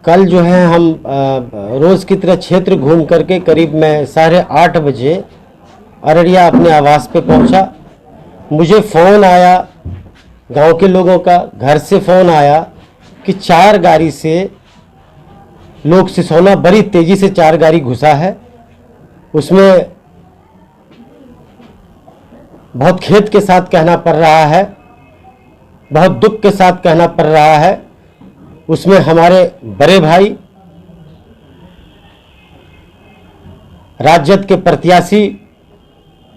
कल जो है हम रोज की तरह क्षेत्र घूम करके करीब मैं 8:30 बजे अररिया अपने आवास पे पहुंचा। मुझे फ़ोन आया गांव के लोगों का, घर से फ़ोन आया कि 4 गाड़ी से लोग सिसोना बड़ी तेज़ी से 4 गाड़ी घुसा है। उसमें बहुत खेद के साथ कहना पड़ रहा है, बहुत दुख के साथ कहना पड़ रहा है, उसमें हमारे बड़े भाई राजद के प्रत्याशी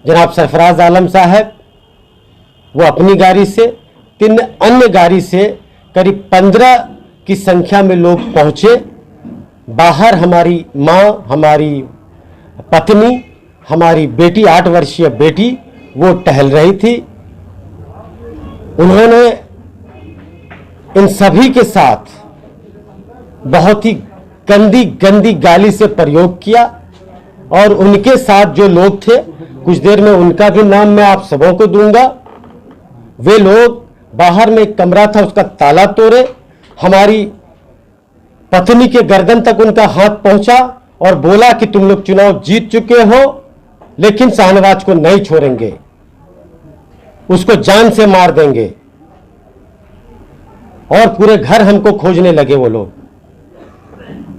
जनाब सरफराज आलम साहब, वो अपनी गाड़ी से, 3 अन्य गाड़ी से करीब 15 की संख्या में लोग पहुंचे। बाहर हमारी माँ, हमारी पत्नी, हमारी बेटी, 8 वर्षीय बेटी, वो टहल रही थी। उन्होंने इन सभी के साथ बहुत ही गंदी गंदी गाली से प्रयोग किया और उनके साथ जो लोग थे, कुछ देर में उनका भी नाम मैं आप सबों को दूंगा। वे लोग बाहर में एक कमरा था, उसका ताला तोड़े, हमारी पत्नी के गर्दन तक उनका हाथ पहुंचा और बोला कि तुम लोग चुनाव जीत चुके हो लेकिन शाहनवाज को नहीं छोड़ेंगे, उसको जान से मार देंगे। और पूरे घर हमको खोजने लगे वो लोग।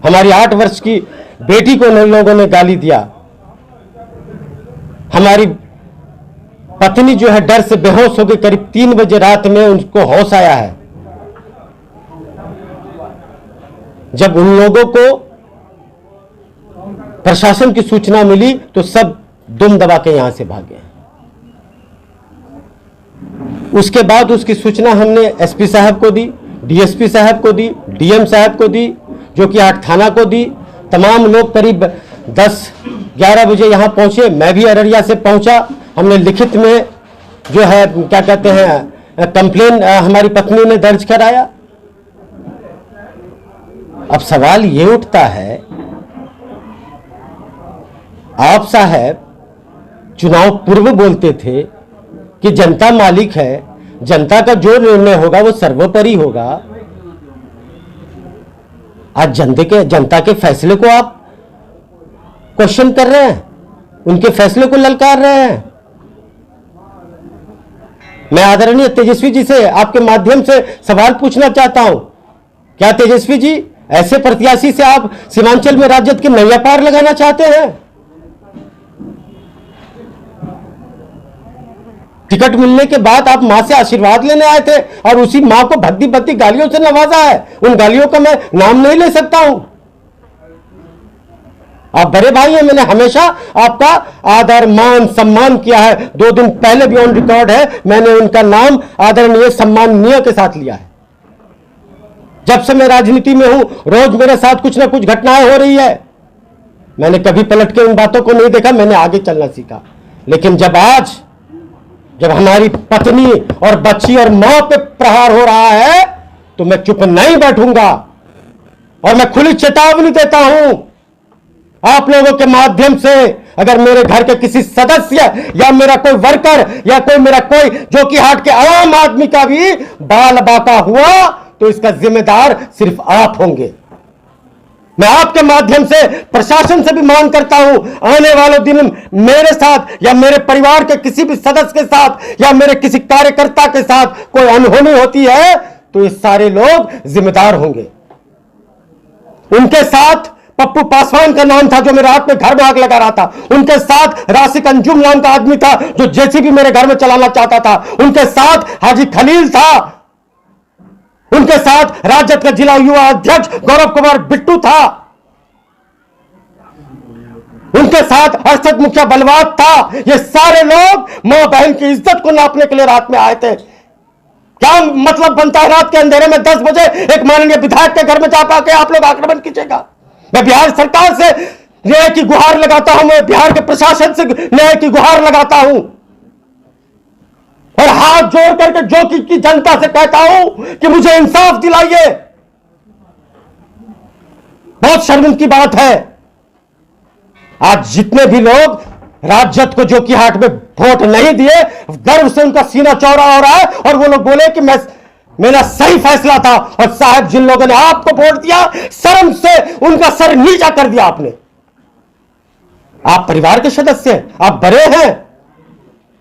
हमारी 8 वर्ष की बेटी को उन लोगों ने गाली दिया। हमारी पत्नी जो है डर से बेहोश हो गई। करीब 3 बजे रात में उनको होश आया है। जब उन लोगों को प्रशासन की सूचना मिली तो सब दुम दबा के यहां से भागे। उसके बाद उसकी सूचना हमने एसपी साहब को दी, डीएसपी साहब को दी, डीएम साहब को दी, जो कि 8 थाना को दी। तमाम लोग करीब 10-11 बजे यहां पहुंचे। मैं भी अररिया से पहुंचा। हमने लिखित में जो है क्या कहते हैं कंप्लेन हमारी पत्नी ने दर्ज कराया। अब सवाल ये उठता है, आप साहब चुनाव पूर्व बोलते थे कि जनता मालिक है, जनता का जो निर्णय होगा वो सर्वोपरि होगा। आज जनता के फैसले को आप क्वेश्चन कर रहे हैं, उनके फैसले को ललकार रहे हैं। मैं आदरणीय तेजस्वी जी से आपके माध्यम से सवाल पूछना चाहता हूं, क्या तेजस्वी जी ऐसे प्रत्याशी से आप सीमांचल में राजद के नैया पार लगाना चाहते हैं? टिकट मिलने के बाद आप मां से आशीर्वाद लेने आए थे और उसी मां को भद्दी भद्दी गालियों से नवाजा है। उन गालियों का मैं नाम नहीं ले सकता हूं। आप बड़े भाई हैं, मैंने हमेशा आपका आदर मान सम्मान किया है। 2 दिन पहले भी ऑन रिकॉर्ड है, मैंने उनका नाम आदरणीय सम्माननीय के साथ लिया है। जब से मैं राजनीति में हूं, रोज मेरे साथ कुछ ना कुछ घटनाएं हो रही है। मैंने कभी पलट के उन बातों को नहीं देखा, मैंने आगे चलना सीखा। लेकिन जब हमारी पत्नी और बच्ची और मां पे प्रहार हो रहा है तो मैं चुप नहीं बैठूंगा। और मैं खुली चेतावनी देता हूं आप लोगों के माध्यम से, अगर मेरे घर के किसी सदस्य या मेरा कोई वर्कर या कोई मेरा कोई जो कि हाट के आम आदमी का भी बाल बाका हुआ तो इसका जिम्मेदार सिर्फ आप होंगे। मैं आपके माध्यम से प्रशासन से भी मांग करता हूं, आने वाले दिन मेरे साथ या मेरे परिवार के किसी भी सदस्य के साथ या मेरे किसी कार्यकर्ता के साथ कोई अनहोनी होती है तो ये सारे लोग जिम्मेदार होंगे। उनके साथ पप्पू पासवान का नाम था जो मेरे हाथ में घर में आग लगा रहा था। उनके साथ राशिक अंजुम नाम का आदमी था जो जेसीबी मेरे घर में चलाना चाहता था। उनके साथ हाजी खलील था। उनके साथ राजद का जिला युवा अध्यक्ष गौरव कुमार बिट्टू था। उनके साथ अरशद मुखिया बलवात था। ये सारे लोग मां बहन की इज्जत को नापने के लिए रात में आए थे। क्या मतलब बनता है रात के अंधेरे में 10 बजे एक माननीय विधायक के घर में जा पाके आप लोग आक्रमण कीजिएगा? मैं बिहार सरकार से न्याय की गुहार लगाता हूं, मैं बिहार के प्रशासन से न्याय की गुहार लगाता हूं और हाथ जोड़ करके जो की जनता से कहता हूं कि मुझे इंसाफ दिलाइए। बहुत शर्म की बात है, आज जितने भी लोग राजद को जो कि हाट में वोट नहीं दिए, गर्व से उनका सीना चौड़ा हो रहा है और वो लोग बोले कि मेरा सही फैसला था। और साहब, जिन लोगों ने आपको वोट दिया, शर्म से उनका सर नीचा कर दिया आपने। आप परिवार के सदस्य हैं, आप बड़े हैं,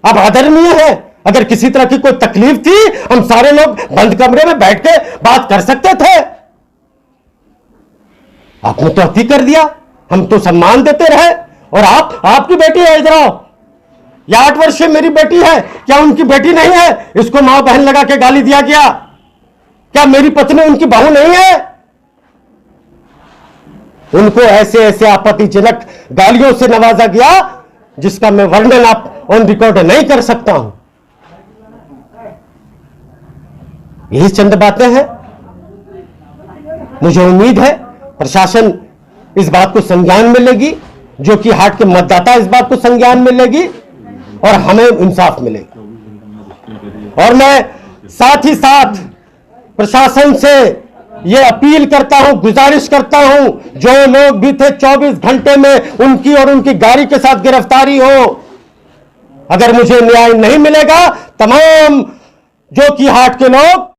आप आदरणीय हैं। अगर किसी तरह की कोई तकलीफ थी, हम सारे लोग बंद कमरे में बैठ के बात कर सकते थे। आपने तो अति कर दिया। हम तो सम्मान देते रहे। और आपकी बेटी है, इधर आओ। ये 8 वर्षीय मेरी बेटी है, क्या उनकी बेटी नहीं है? इसको मां बहन लगा के गाली दिया गया। क्या मेरी पत्नी उनकी बहू नहीं है? उनको ऐसे ऐसे आपत्तिजनक गालियों से नवाजा गया जिसका मैं वर्णन आप ऑन रिकॉर्ड नहीं कर सकता हूं। यही चंद बातें हैं। मुझे उम्मीद है प्रशासन इस बात को संज्ञान में लेगी, जो कि हाट के मतदाता इस बात को संज्ञान में लेगी और हमें इंसाफ मिलेगा। और मैं साथ ही साथ प्रशासन से यह अपील करता हूं, गुजारिश करता हूं, जो लोग भी थे 24 घंटे में उनकी और उनकी गाड़ी के साथ गिरफ्तारी हो। अगर मुझे न्याय नहीं मिलेगा, तमाम जो कि हाट के लोग